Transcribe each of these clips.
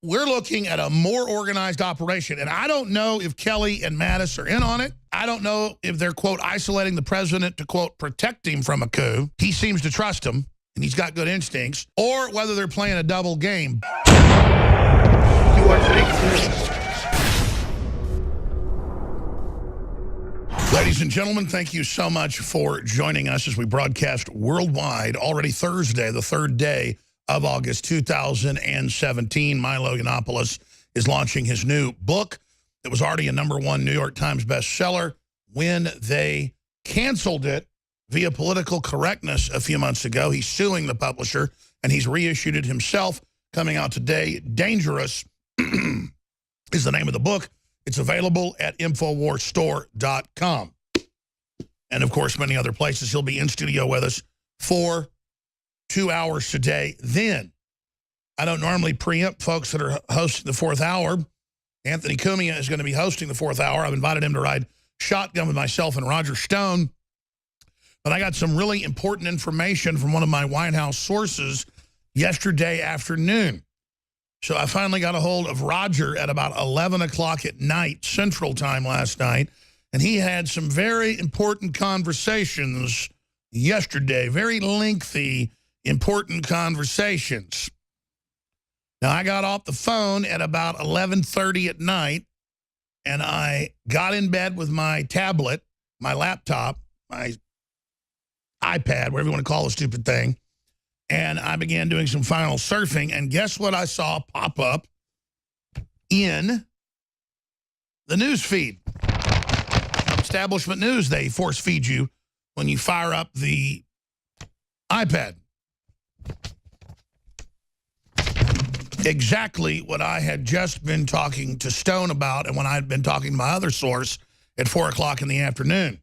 we're looking at a more organized operation. And I don't know if Kelly and Mattis are in on it. I don't know if they're, quote, isolating the president to, quote, protect him from a coup. He seems to trust him, and he's got good instincts. Or whether they're playing a double game. Ladies and gentlemen, thank you so much for joining us as we broadcast worldwide. Already Thursday, the third day of August 2017. Milo Yiannopoulos is launching his new book that was already a #1 New York Times bestseller when they canceled it via political correctness a few months ago. He's suing the publisher, and he's reissued it himself, coming out today. Dangerous is the name of the book. It's available at InfoWarsStore.com. And, of course, many other places. He'll be in studio with us for 2 hours today. Then, I don't normally preempt folks that are hosting the fourth hour. Anthony Cumia is going to be hosting the fourth hour. I've invited him to ride shotgun with myself and Roger Stone. But I got some really important information from one of my White House sources yesterday afternoon. So I finally got a hold of Roger at about 11 o'clock at night, Central Time last night. And he had some very important conversations yesterday, very lengthy, important conversations. Now, I got off the phone at about 11:30 at night, and I got in bed with my tablet, my laptop, my iPad, whatever you want to call the stupid thing, and I began doing some final surfing, and guess what I saw pop up in the news feed? Establishment News, they force feed you when you fire up the iPad. Exactly what I had just been talking to Stone about and when I had been talking to my other source at 4 o'clock in the afternoon.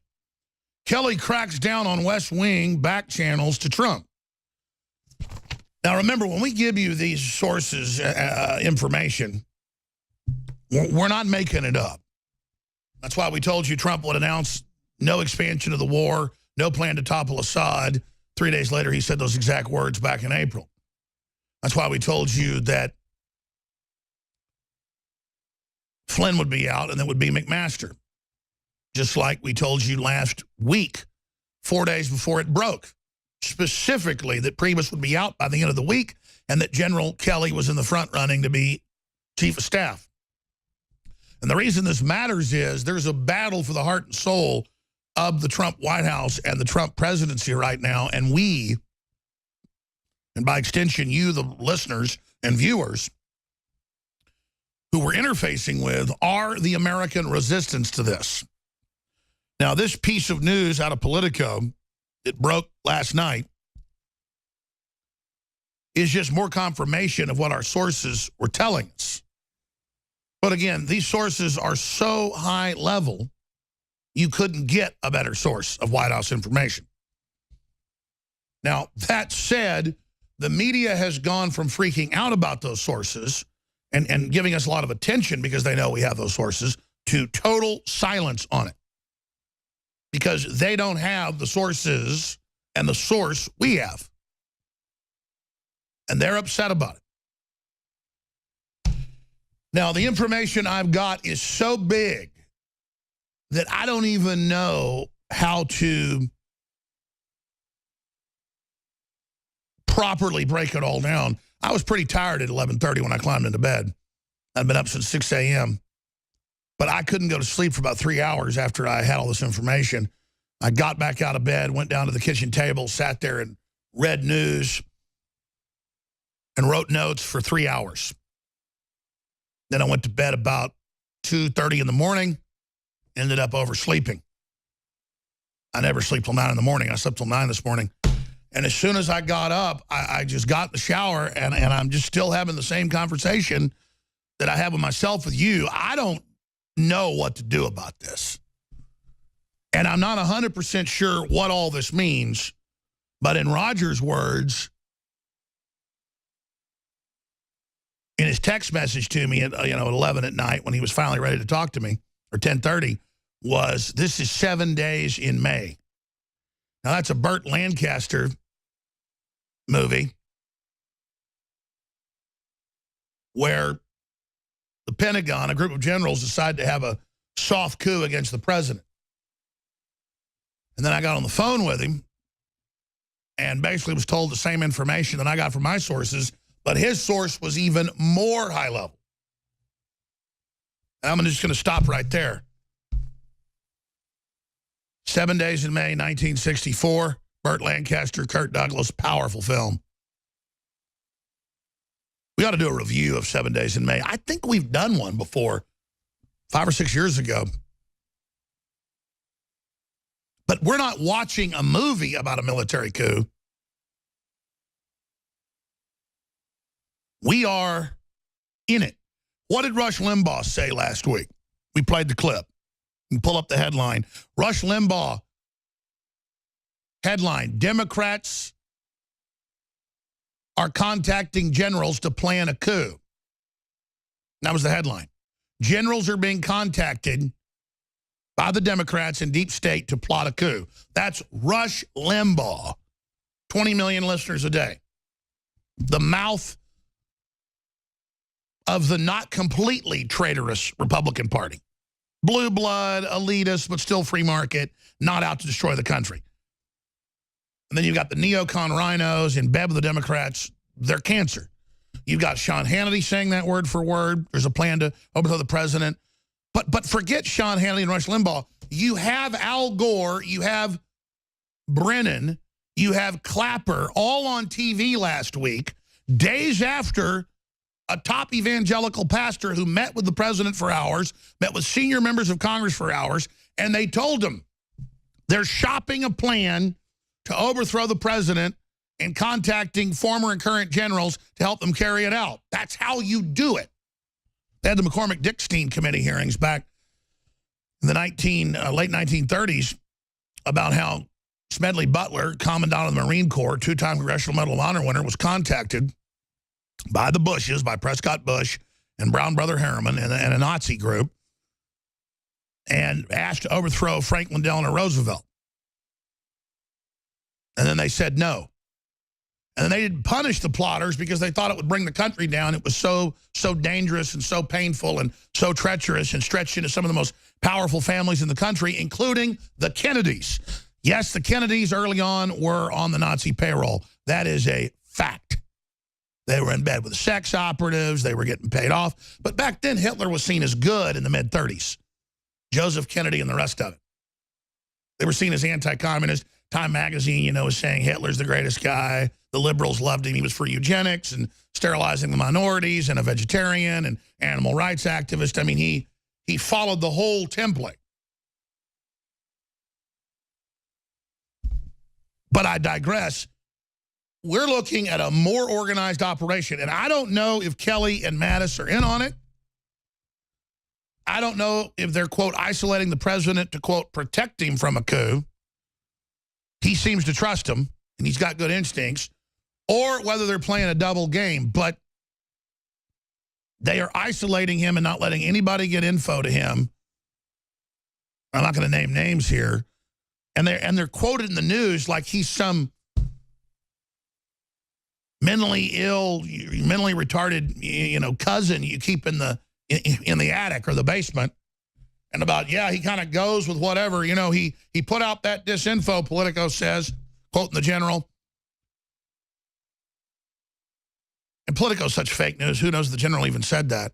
Kelly cracks down on West Wing back channels to Trump. Now, remember, when we give you these sources, information, we're not making it up. That's why we told you Trump would announce no expansion of the war, no plan to topple Assad. 3 days later, he said those exact words back in April. That's why we told you that Flynn would be out and that would be McMaster. Just like we told you last week, 4 days before it broke, specifically that Priebus would be out by the end of the week and that General Kelly was in the front running to be chief of staff. And the reason this matters is there's a battle for the heart and soul of the Trump White House and the Trump presidency right now. And we, and by extension, you, the listeners and viewers who we're interfacing with, are the American resistance to this. Now, this piece of news out of Politico, it broke last night, is just more confirmation of what our sources were telling us. But again, these sources are so high level, you couldn't get a better source of White House information. Now, that said, the media has gone from freaking out about those sources and giving us a lot of attention because they know we have those sources to total silence on it. Because they don't have the sources and the source we have. And they're upset about it. Now, the information I've got is so big that I don't even know how to properly break it all down. I was pretty tired at 11:30 when I climbed into bed. I'd been up since 6 a.m. But I couldn't go to sleep for about 3 hours after I had all this information. I got back out of bed, went down to the kitchen table, sat there and read news and wrote notes for 3 hours. Then I went to bed about 2:30 in the morning, ended up oversleeping. I never sleep till 9 in the morning. I slept till 9 this morning. And as soon as I got up, I just got in the shower, and I'm just still having the same conversation that I have with myself with you. I don't know what to do about this. And I'm not 100% sure what all this means. But in Roger's words, in his text message to me at 11 at night when he was finally ready to talk to me, or 10:30, was this is 7 days in May. Now, that's a Burt Lancaster movie where the Pentagon, a group of generals, decided to have a soft coup against the president. And then I got on the phone with him and basically was told the same information that I got from my sources, but his source was even more high level. And I'm just going to stop right there. 7 Days in May, 1964. Burt Lancaster, Kirk Douglas, powerful film. We ought to do a review of 7 Days in May. I think we've done one before, 5 or 6 years ago. But we're not watching a movie about a military coup. We are in it. What did Rush Limbaugh say last week? We played the clip. You can pull up the headline. Rush Limbaugh, headline, Democrats are contacting generals to plan a coup. That was the headline. Generals are being contacted by the Democrats in deep state to plot a coup. That's Rush Limbaugh. 20 million listeners a day. The mouth of the not completely traitorous Republican Party. Blue blood, elitist, but still free market, not out to destroy the country. And then you've got the neocon rhinos in bed with the Democrats. They're cancer. You've got Sean Hannity saying that word for word. There's a plan to overthrow the president. But forget Sean Hannity and Rush Limbaugh. You have Al Gore, you have Brennan, you have Clapper all on TV last week, days after a top evangelical pastor who met with the president for hours, met with senior members of Congress for hours, and they told him they're shopping a plan to overthrow the president and contacting former and current generals to help them carry it out. That's how you do it. They had the McCormick-Dickstein committee hearings back in the late 1930s about how Smedley Butler, Commandant of the Marine Corps, two-time Congressional Medal of Honor winner, was contacted by the Bushes, by Prescott Bush and Brown Brother Harriman and a Nazi group, and asked to overthrow Franklin Delano Roosevelt. And then they said no. And then they didn't punish the plotters because they thought it would bring the country down. It was so dangerous and so painful and so treacherous and stretched into some of the most powerful families in the country, including the Kennedys. Yes, the Kennedys early on were on the Nazi payroll. That is a fact. They were in bed with sex operatives. They were getting paid off. But back then, Hitler was seen as good in the mid-30s. Joseph Kennedy and the rest of it. They were seen as anti-communist. Time magazine, you know, was saying Hitler's the greatest guy. The liberals loved him. He was for eugenics and sterilizing the minorities and a vegetarian and animal rights activist. I mean, he followed the whole template. But I digress. We're looking at a more organized operation. And I don't know if Kelly and Mattis are in on it. I don't know if they're, quote, isolating the president to, quote, protect him from a coup. He seems to trust him, and he's got good instincts. Or whether they're playing a double game. But they are isolating him and not letting anybody get info to him. I'm not going to name names here. And they're quoted in the news like he's some mentally ill, mentally retarded, you know, cousin you keep in the attic or the basement. And about, yeah, he kind of goes with whatever. You know, he put out that disinfo, Politico says, quoting the general. And Politico's such fake news. Who knows the general even said that?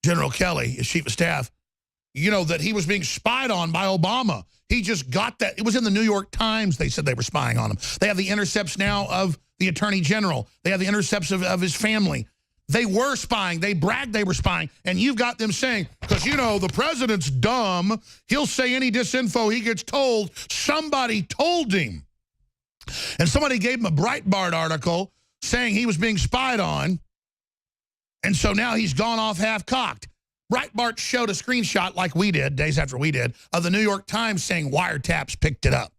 General Kelly, his chief of staff, you know, that he was being spied on by Obama. He just got that. It was in the New York Times. They said they were spying on him. They have the intercepts now of the attorney general. They have the intercepts of his family. They were spying. They bragged they were spying. And you've got them saying, because, you know, the president's dumb. He'll say any disinfo he gets told. Somebody told him. And somebody gave him a Breitbart article saying he was being spied on. And so now he's gone off half-cocked. Breitbart showed a screenshot like we did, days after we did, of the New York Times saying wiretaps picked it up.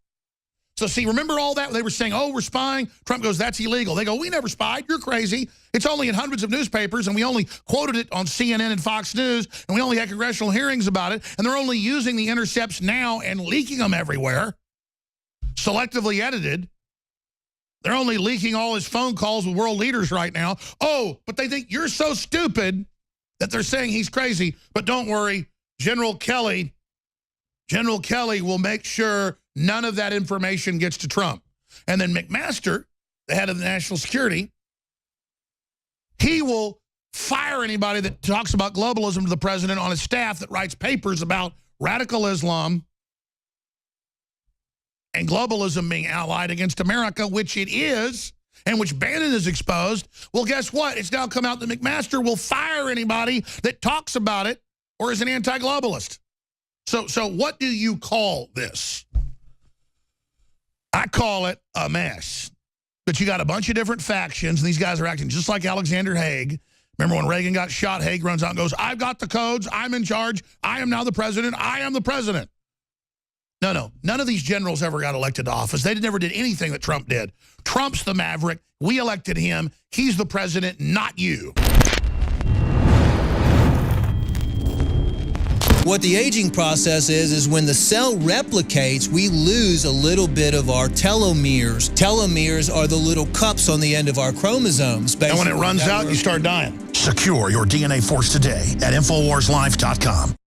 So see, remember all that? They were saying, oh, we're spying. Trump goes, that's illegal. They go, we never spied. You're crazy. It's only in hundreds of newspapers, and we only quoted it on CNN and Fox News, and we only had congressional hearings about it, and they're only using the intercepts now and leaking them everywhere, selectively edited. They're only leaking all his phone calls with world leaders right now. Oh, but they think you're so stupid. that they're saying he's crazy. But don't worry, General Kelly will make sure none of that information gets to Trump. And then McMaster, the head of the national security, he will fire anybody that talks about globalism to the president on his staff that writes papers about radical Islam and globalism being allied against America, which it is, and which Bannon has exposed. Well, guess what? It's now come out that McMaster will fire anybody that talks about it or is an anti-globalist. So what do you call this? I call it a mess. But you got a bunch of different factions, and these guys are acting just like Alexander Haig. Remember when Reagan got shot, Haig runs out and goes, I've got the codes, I'm in charge, I am now the president, I am the president. No, none of these generals ever got elected to office. They never did anything that Trump did. Trump's the maverick. We elected him. He's the president, not you. What the aging process is when the cell replicates, we lose a little bit of our telomeres. Telomeres are the little cups on the end of our chromosomes. And when it runs out, you start dying. Secure your DNA Force today at InfoWarsLife.com.